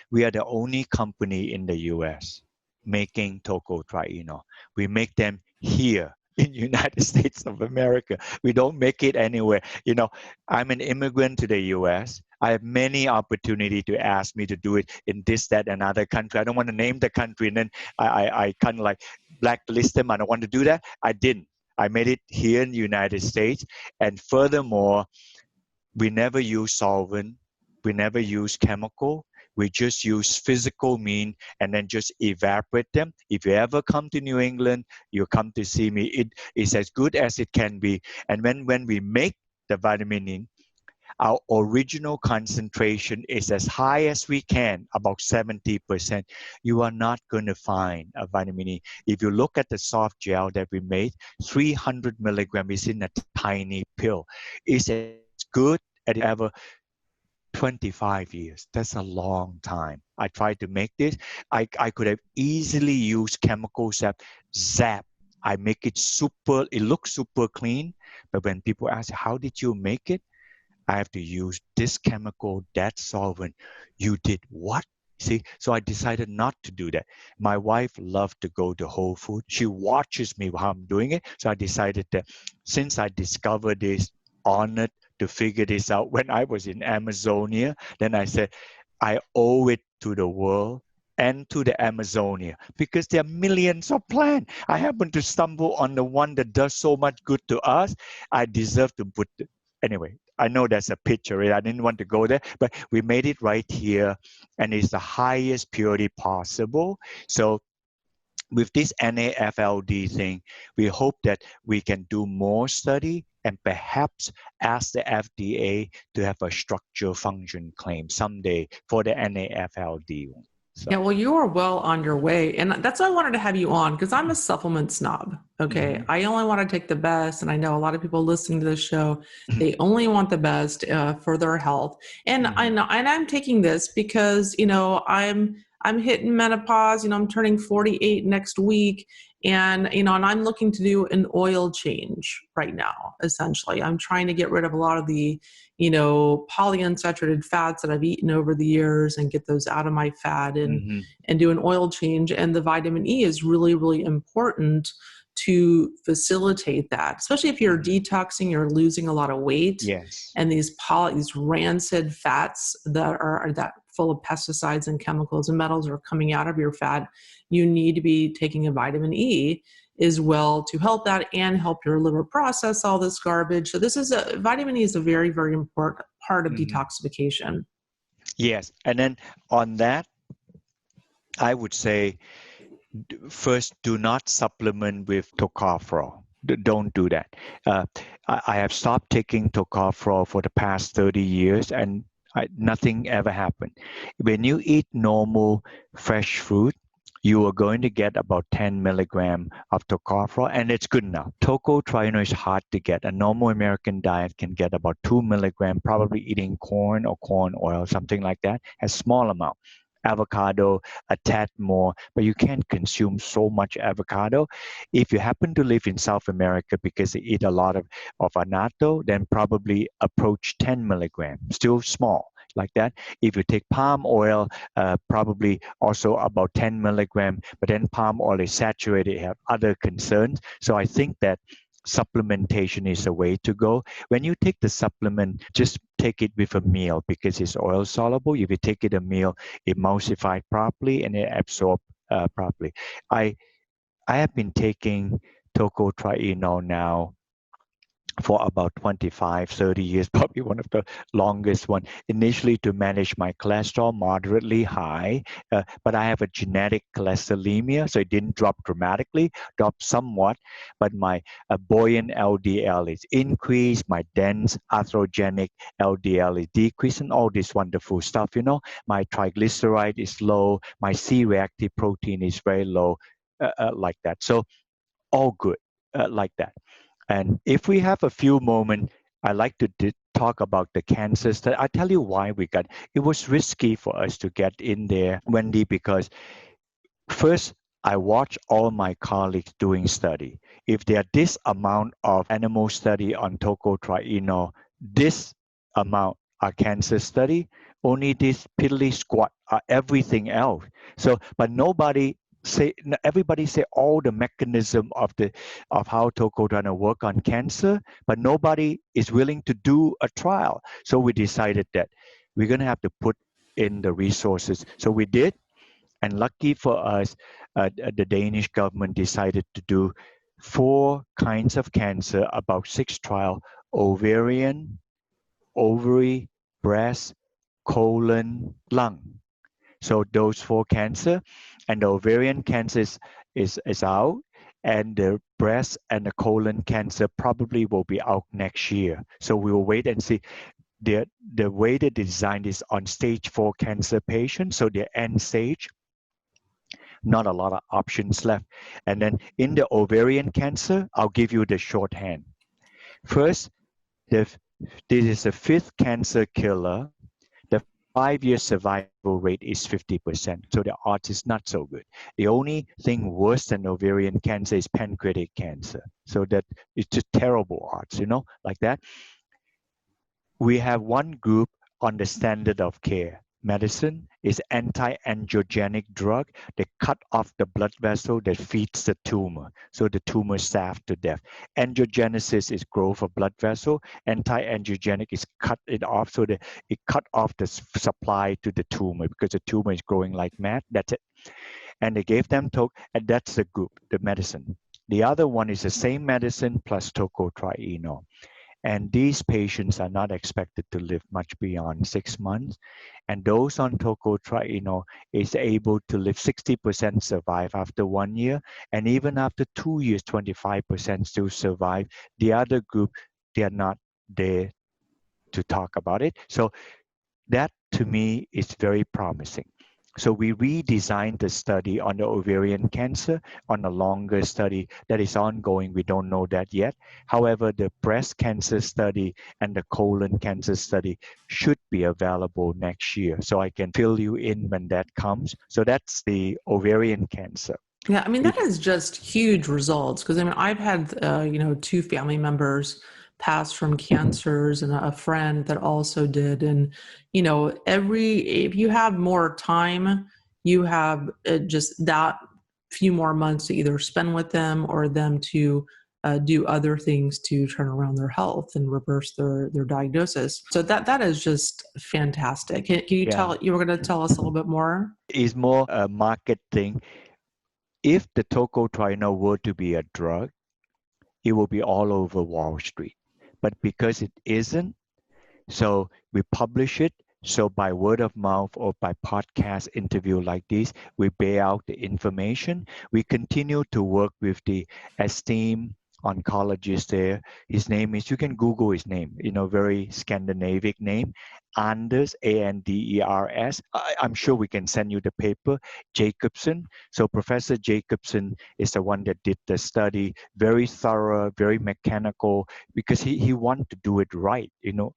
we are the only company in the US making tocotrienol. We make them here in the United States of America. We don't make it anywhere. You know, I'm an immigrant to the US. I have many opportunities to ask me to do it in this, that, and other country. I don't want to name the country, and then I kind of like blacklist them. I don't want to do that. I didn't. I made it here in the United States. And furthermore, we never use solvent. We never use chemical. We just use physical mean and then just evaporate them. If you ever come to New England, you come to see me. It is as good as it can be. And when we make the vitamin E, our original concentration is as high as we can, about 70%. You are not going to find a vitamin E. If you look at the soft gel that we made, 300 milligrams is in a tiny pill. It's as good as ever. 25 years. That's a long time. I tried to make this. I could have easily used chemical zap. I make it super, it looks super clean. But when people ask, how did you make it? I have to use this chemical, that solvent. You did what? See, so I decided not to do that. My wife loved to go to Whole Foods. She watches me while I'm doing it. So I decided that since I discovered this, honored to figure this out when I was in Amazonia, then I said, I owe it to the world and to the Amazonia because there are millions of plants. I happen to stumble on the one that does so much good to us. I deserve to put it. Anyway, I know that's a picture, right? I didn't want to go there, but we made it right here and it's the highest purity possible. So with this NAFLD thing, we hope that we can do more study and perhaps ask the FDA to have a structure function claim someday for the NAFLD one. So. Yeah, well, you are well on your way. And that's why I wanted to have you on, because I'm a supplement snob. Okay. Mm-hmm. I only want to take the best. And I know a lot of people listening to this show, they only want the best for their health. And I know, and I'm taking this because, you know, I'm hitting menopause, you know, I'm turning 48 next week. And, and I'm looking to do an oil change right now, essentially. I'm trying to get rid of a lot of the, polyunsaturated fats that I've eaten over the years and get those out of my fat Mm-hmm. and do an oil change. And the vitamin E is really, really important to facilitate that, especially if you're detoxing, you're losing a lot of weight. Yes. And these rancid fats that full of pesticides and chemicals and metals are coming out of your fat. You need to be taking a vitamin E as well to help that and help your liver process all this garbage. So vitamin E is a very, very important part of detoxification. Yes. And then on that, I would say, first, do not supplement with tocopherol. Don't do that. I have stopped taking tocopherol for the past 30 years, and nothing ever happened. When you eat normal fresh fruit, you are going to get about 10 milligram of tocopherol, and it's good enough. Tocotrienol is hard to get. A normal American diet can get about 2 milligram, probably eating corn or corn oil, something like that, a small amount. Avocado, a tad more, but you can't consume so much avocado. If you happen to live in South America because they eat a lot of annatto, then probably approach 10 milligrams, still small like that. If you take palm oil, probably also about 10 milligram, but then palm oil is saturated, have other concerns. So I think that supplementation is a way to go. When you take the supplement, just take it with a meal because it's oil soluble. If you take it a meal, it emulsifies properly and it absorbs properly. I have been taking tocotrienol now for about 25, 30 years, probably one of the longest one, initially to manage my cholesterol moderately high, but I have a genetic cholesterolemia, so it didn't drop dramatically, dropped somewhat, but my buoyant LDL is increased, my dense atherogenic LDL is decreased, and all this wonderful stuff, my triglyceride is low, my C-reactive protein is very low, like that. So all good, like that. And if we have a few moments, I like to talk about the cancers. That I tell you why it was risky for us to get in there, Wendy, because first, I watch all my colleagues doing study. If there are this amount of animal study on tocotrienol, this amount are cancer study, only this piddly squat are everything else. So, but everybody say all the mechanism of how tocotrienol work on cancer, but nobody is willing to do a trial. So we decided that we're going to have to put in the resources. So we did. And lucky for us, the Danish government decided to do 4 kinds of cancer, about 6 trials: ovarian, ovary, breast, colon, lung. So those 4 cancer, and the ovarian cancer is out, and the breast and the colon cancer probably will be out next year. So we will wait and see. The way they designed is on stage 4 cancer patients, so they're end stage. Not a lot of options left. And then in the ovarian cancer, I'll give you the shorthand. First, this is the 5th cancer killer. The 5-year survival rate is 50%. So the odds is not so good. The only thing worse than ovarian cancer is pancreatic cancer. So that it's just terrible odds, like that. We have one group on the standard of care. Medicine is anti-angiogenic drug. They cut off the blood vessel that feeds the tumor, so the tumor starves to death. Angiogenesis is growth of blood vessel. Anti-angiogenic is cut it off, so that it cut off the supply to the tumor because the tumor is growing like mad. That's it. And they gave them and that's the group, the medicine. The other one is the same medicine plus tocotrienol. And these patients are not expected to live much beyond 6 months. And those on tocotrienol is able to live 60% survive after 1 year. And even after 2 years, 25% still survive. The other group, they are not there to talk about it. So that to me is very promising. So we redesigned the study on the ovarian cancer on a longer study that is ongoing. We don't know that yet. However, the breast cancer study and the colon cancer study should be available next year. So I can fill you in when that comes. So that's the ovarian cancer. Yeah, I mean, It, that is just huge results because I mean, I've had, two family members pass from cancers and a friend that also did. And, if you have more time, you have just that few more months to either spend with them or them to do other things to turn around their health and reverse their diagnosis. So that is just fantastic. Can you yeah, tell, you were going to tell us a little bit more? it's more a market thing. If the tocotrienol were to be a drug, it will be all over Wall Street. But because it isn't, so we publish it. So by word of mouth or by podcast interview like this, we bear out the information. We continue to work with the esteemed oncologist there. His name is, you can Google his name, very Scandinavian name, Anders, Anders. I'm sure we can send you the paper, Jacobson. So Professor Jacobson is the one that did the study, very thorough, very mechanical, because he wanted to do it right,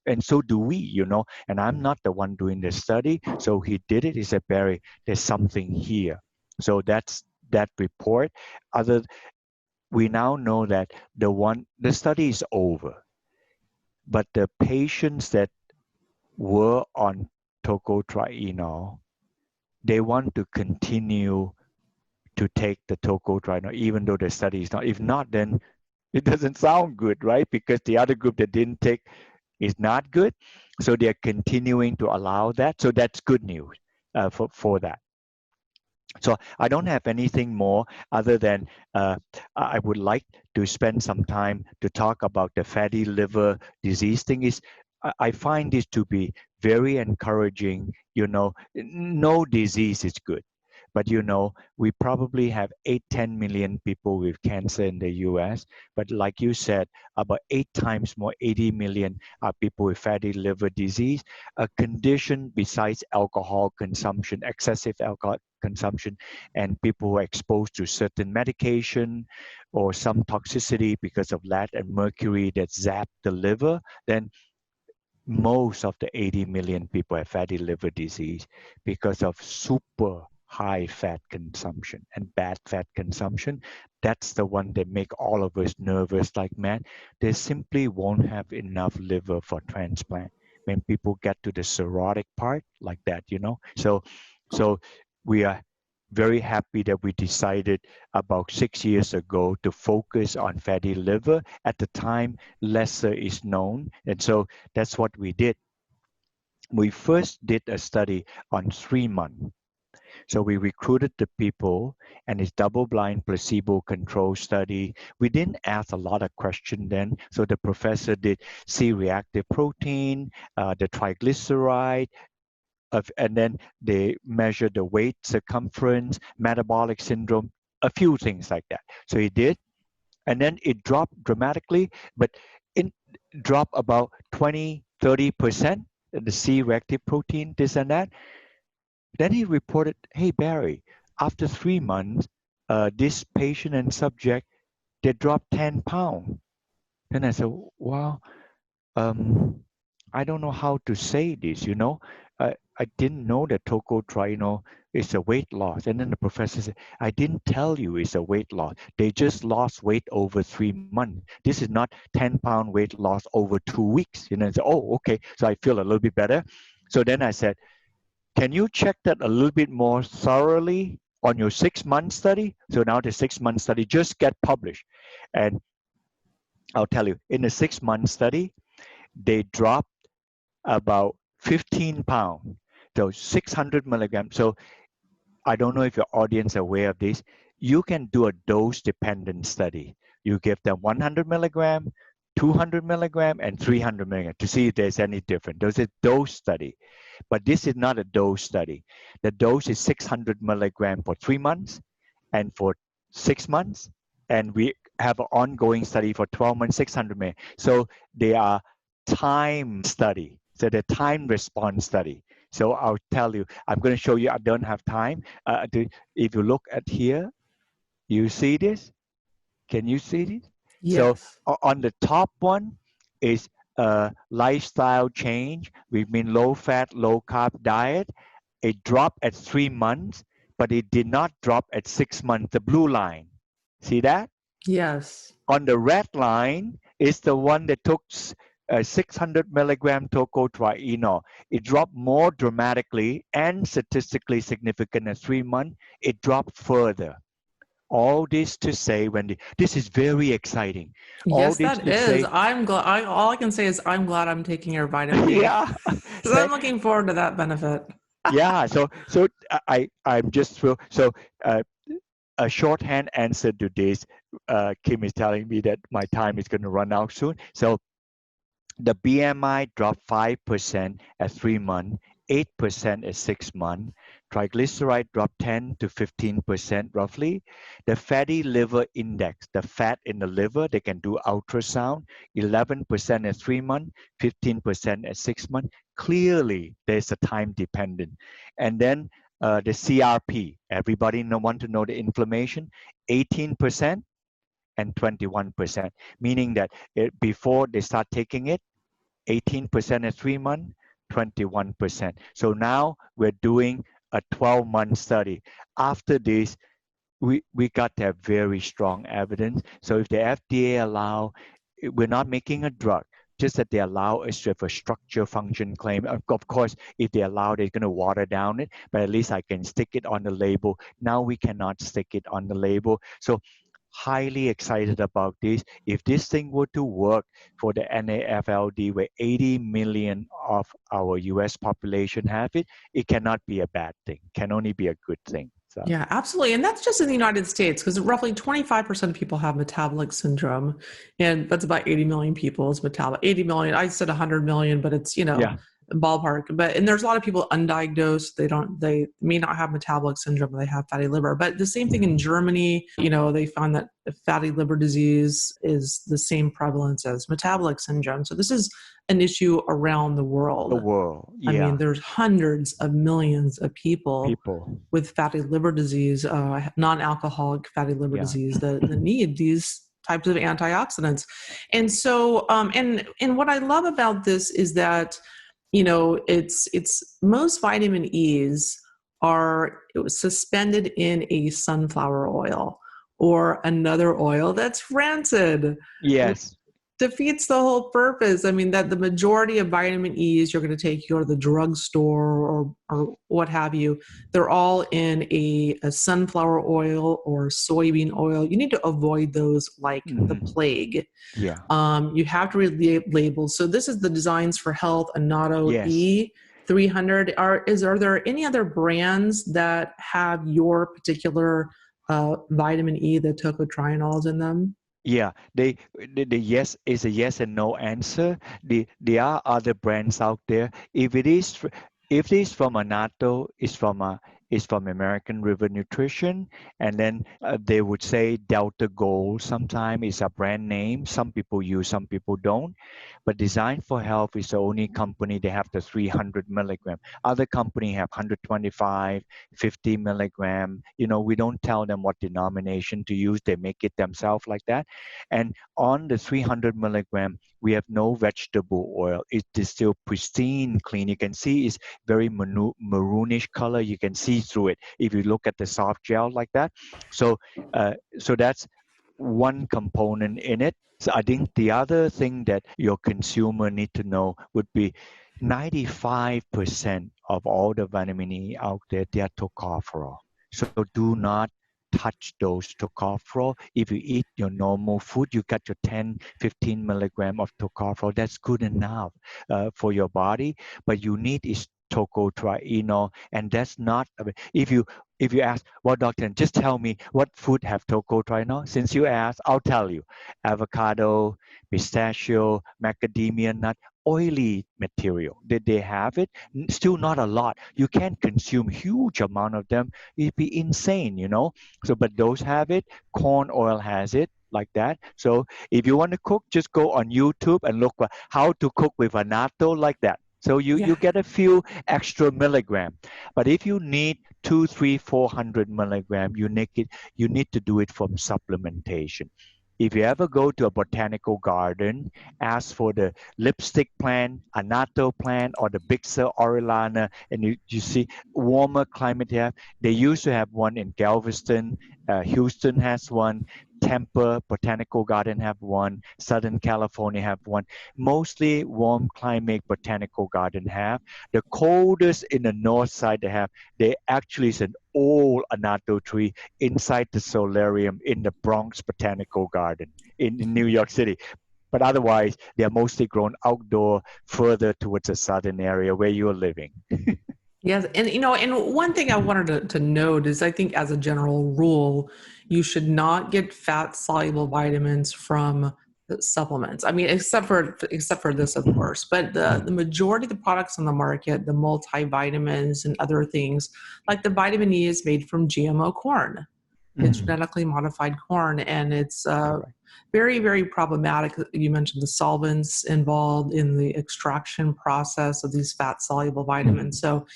and so do we, and I'm not the one doing the study. So he did it. He said, Barry, there's something here. So that's that report. Other, we now know that the study is over, but the patients that were on tocotrienol, they want to continue to take the tocotrienol, even though the study is not. If not, then it doesn't sound good, right? Because the other group that didn't take is not good. So they're continuing to allow that. So that's good news for that. So I don't have anything more other than I would like to spend some time to talk about the fatty liver disease thing. Is I find this to be very encouraging. No disease is good. But we probably have 10 million people with cancer in the US. But like you said, about 8 times more, 80 million are people with fatty liver disease, a condition besides alcohol consumption, excessive alcohol consumption, and people who are exposed to certain medication or some toxicity because of lead and mercury that zap the liver, then most of the 80 million people have fatty liver disease because of super high fat consumption and bad fat consumption. That's the one that make all of us nervous. Like, man, they simply won't have enough liver for transplant when people get to the cirrhotic part like that, so we are very happy that we decided about 6 years ago to focus on fatty liver. At the time, lesser is known, and so that's what we did. We first did a study on 3 months. So we recruited the people, and it's double-blind, placebo-controlled study. We didn't ask a lot of questions then. So the professor did C-reactive protein, the triglyceride, and then they measured the weight, circumference, metabolic syndrome, a few things like that. So he did, and then it dropped dramatically, but it dropped about 20, 30%, the C-reactive protein, this and that. Then he reported, hey, Barry, after 3 months, this patient and subject, they dropped 10 pounds. Then I said, wow, um, I don't know how to say this. I didn't know that tocotrienol is a weight loss. And then the professor said, I didn't tell you it's a weight loss. They just lost weight over 3 months. This is not 10-pound weight loss over 2 weeks. I said, oh, okay. So I feel a little bit better. So then I said, can you check that a little bit more thoroughly on your 6-month study? So now the 6-month study just get published. And I'll tell you, in the 6-month study, they dropped about 15 pounds, so 600 milligrams. So I don't know if your audience is aware of this. You can do a dose-dependent study. You give them 100 milligram, 200 milligram, and 300 milligram to see if there's any difference. There's a dose study, but this is not a dose study. The dose is 600 milligram for 3 months and for 6 months, and we have an ongoing study for 12 months, 600 milligram. So they are time study. So the time response study. So I'll tell you, I'm going to show you, I don't have time. If you look at here, you see this? Can you see this? So Yes. on the top one is a lifestyle change. We mean low fat, low carb diet. It dropped at 3 months. but it did not drop at 6 months, the blue line. See that? Yes. On the red line is the one that took 600 milligram tocotrienol. It dropped more dramatically and statistically significant at 3 months. It dropped further. All this to say, Wendy, this is very exciting. All Yes, this that to is. say, I'm glad. All I can say is I'm glad I'm taking your vitamin E yeah, because I'm looking forward to that benefit. yeah. So I'm just thrilled. So uh, a shorthand answer to this, Kim is telling me that my time is going to run out soon. So the BMI dropped 5% at 3 months, 8% at 6 months. Triglyceride dropped 10 to 15% roughly. The fatty liver index, the fat in the liver, they can do ultrasound, 11% at 3 months, 15% at 6 months. Clearly, there's a time dependent. And then the CRP, everybody want to know the inflammation, 18% and 21%, meaning that before they start taking it, 18% at 3 months, 21%. So now we're doing a 12-month study. After this, we got to have very strong evidence. So if the FDA allow, we're not making a drug, just that they allow us to have a structure function claim. Of course, if they allow, they're going to water down it, but at least I can stick it on the label. Now we cannot stick it on the label. So highly excited about this. If this thing were to work for the NAFLD, where 80 million of our US population have it, it cannot be a bad thing, can only be a good thing. So. Yeah, absolutely. And that's just in the United States because roughly 25% of people have metabolic syndrome. And that's about 80 million people is metabolic. 80 million, I said 100 million, but it's, Yeah. ballpark. And there's a lot of people undiagnosed. They may not have metabolic syndrome, but they have fatty liver. But the same thing in Germany, they found that fatty liver disease is the same prevalence as metabolic syndrome. So this is an issue around the world. The world, I yeah. mean, there's hundreds of millions of people with fatty liver disease, non-alcoholic fatty liver disease that need these types of antioxidants. And so, and what I love about this is that, it's most vitamin E's are suspended in a sunflower oil or another oil that's rancid. Yes. Defeats the whole purpose. I mean, that the majority of vitamin E's you're going to take, you go to the drugstore or what have you, they're all in a sunflower oil or soybean oil. You need to avoid those like the plague. Yeah. You have to read labels. So this is the Designs for Health Annatto-E 300. Are there any other brands that have your particular vitamin E, the tocotrienols in them? Yeah, the yes is a yes and no answer. There are other brands out there. If it is from Annatto, it's from American River Nutrition, and then they would say Delta Gold. Sometimes it's a brand name. Some people use, some people don't. But Design for Health is the only company they have the 300 milligram. Other company have 125, 50 milligram. We don't tell them what denomination to use. They make it themselves like that. And on the 300 milligram, we have no vegetable oil. It is still pristine, clean. You can see it's very maroonish color. You can see through it if you look at the soft gel like that. So that's one component in it. So I think the other thing that your consumer need to know would be 95% of all the vitamin E out there, they are tocopherol. So do not touch those tocopherol. If you eat your normal food, you got your 10, 15 milligram of tocopherol. That's good enough for your body. But you need is tocotrienol, and that's not. If you ask, well, doctor, just tell me what food have tocotrienol. Since you asked, I'll tell you: avocado, pistachio, macadamia nut, oily material. Did they have it? Still not a lot. You can't consume huge amount of them. It'd be insane, So, but those have it. Corn oil has it, like that. So, if you want to cook, just go on YouTube and look for how to cook with annatto, like that. So you get a few extra milligram. But if you need 2, 3, 400 milligram, you need to do it from supplementation. If you ever go to a botanical garden, ask for the lipstick plant, Annatto plant, or the Bixa orellana, and you see warmer climate here. They used to have one in Galveston. Houston has one. Tampa Botanical Garden have one. Southern California have one. Mostly warm climate botanical garden have. The coldest in the north side they actually is an old annatto tree inside the solarium in the Bronx Botanical Garden in New York City. But otherwise, they are mostly grown outdoor further towards the southern area where you're living. Yes. And, and one thing I wanted to note is I think as a general rule, you should not get fat soluble vitamins from the supplements. I mean, except for this, of course, but the majority of the products on the market, the multivitamins and other things, like the vitamin E is made from GMO corn. It's genetically modified corn, and it's very, very problematic. You mentioned the solvents involved in the extraction process of these fat-soluble vitamins. So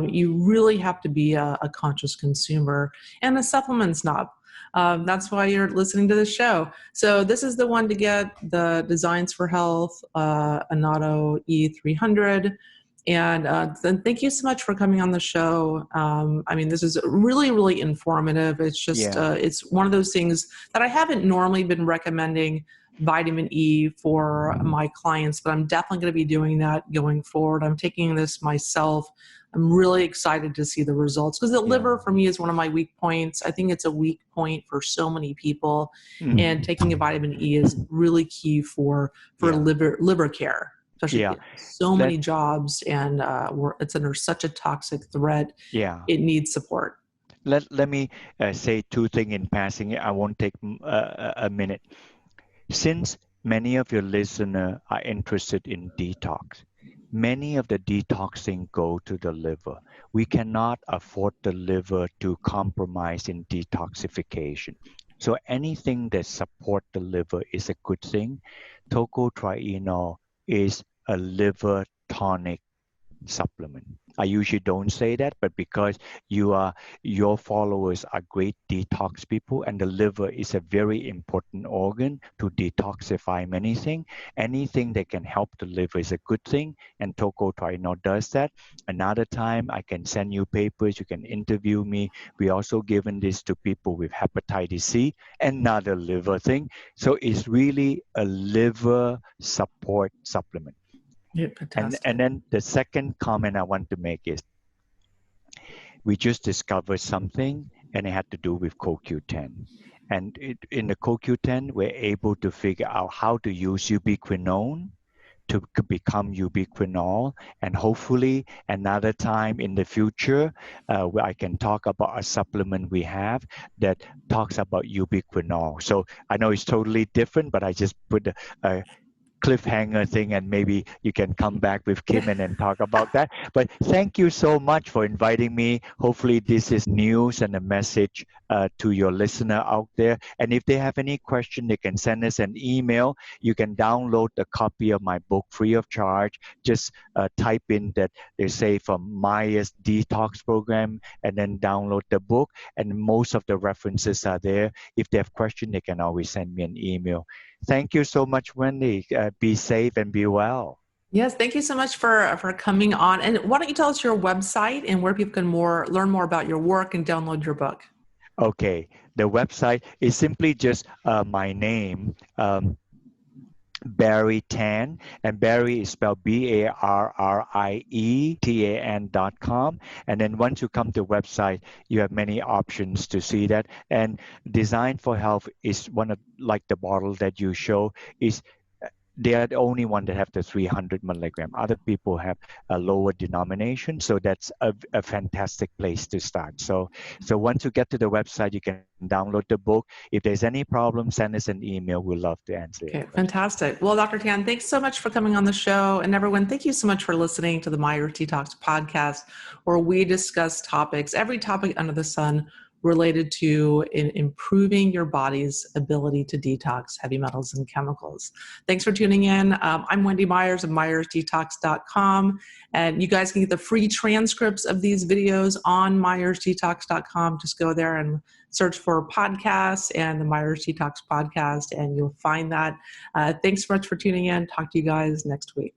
you really have to be a conscious consumer and a supplement snob. That's why you're listening to the show. So this is the one to get, the Designs for Health, Annatto-E 300. And then thank you so much for coming on the show. I mean, this is really, really informative. It's just, it's one of those things that I haven't normally been recommending vitamin E for my clients, but I'm definitely going to be doing that going forward. I'm taking this myself. I'm really excited to see the results because the liver for me is one of my weak points. I think it's a weak point for so many people, and taking a vitamin E is really key for liver care. Especially so many jobs, and it's under such a toxic threat. It needs support. Let me say two things in passing. I won't take a minute. Since many of your listeners are interested in detox, many of the detoxing go to the liver. We cannot afford the liver to compromise in detoxification. So anything that supports the liver is a good thing. Tocotrienol is a liver tonic supplement. I usually don't say that, but because your followers are great detox people, and the liver is a very important organ to detoxify many things. Anything that can help the liver is a good thing, and tocotrienol does that. Another time, I can send you papers. You can interview me. We also given this to people with hepatitis C, another liver thing. So it's really a liver support supplement. Yeah, fantastic. And then the second comment I want to make is we just discovered something, and it had to do with CoQ10. And in the CoQ10, we're able to figure out how to use ubiquinone to become ubiquinol, and hopefully another time in the future where I can talk about a supplement we have that talks about ubiquinol. So I know it's totally different, but I just put a cliffhanger thing, and maybe you can come back with Kim and then talk about that. But thank you so much for inviting me. Hopefully this is news and a message to your listener out there. And if they have any question, they can send us an email. You can download a copy of my book free of charge. Just type in that they say from Maya's detox program, and then download the book. And most of the references are there. If they have questions, they can always send me an email. Thank you so much, Wendy. Be safe and be well. Yes, thank you so much for coming on. And why don't you tell us your website and where people can learn more about your work and download your book? Okay, the website is simply just my name, Barrie Tan, and Barrie is spelled BarrieTan.com. And then once you come to the website, you have many options to see that. And Design for Health is one of, like the bottle that you show, is they are the only one that have the 300 milligram. Other people have a lower denomination, so that's a fantastic place to start. So once you get to the website, you can download the book. If there's any problem, send us an email. We'd love to answer it. Okay, fantastic. Well, Dr. Tan, thanks so much for coming on the show. And everyone, thank you so much for listening to the My Detox podcast, where we discuss topics, every topic under the sun, related to improving your body's ability to detox heavy metals and chemicals. Thanks for tuning in. I'm Wendy Myers of MyersDetox.com, and you guys can get the free transcripts of these videos on MyersDetox.com. Just go there and search for podcasts and the Myers Detox podcast, and you'll find that. Thanks so much for tuning in. Talk to you guys next week.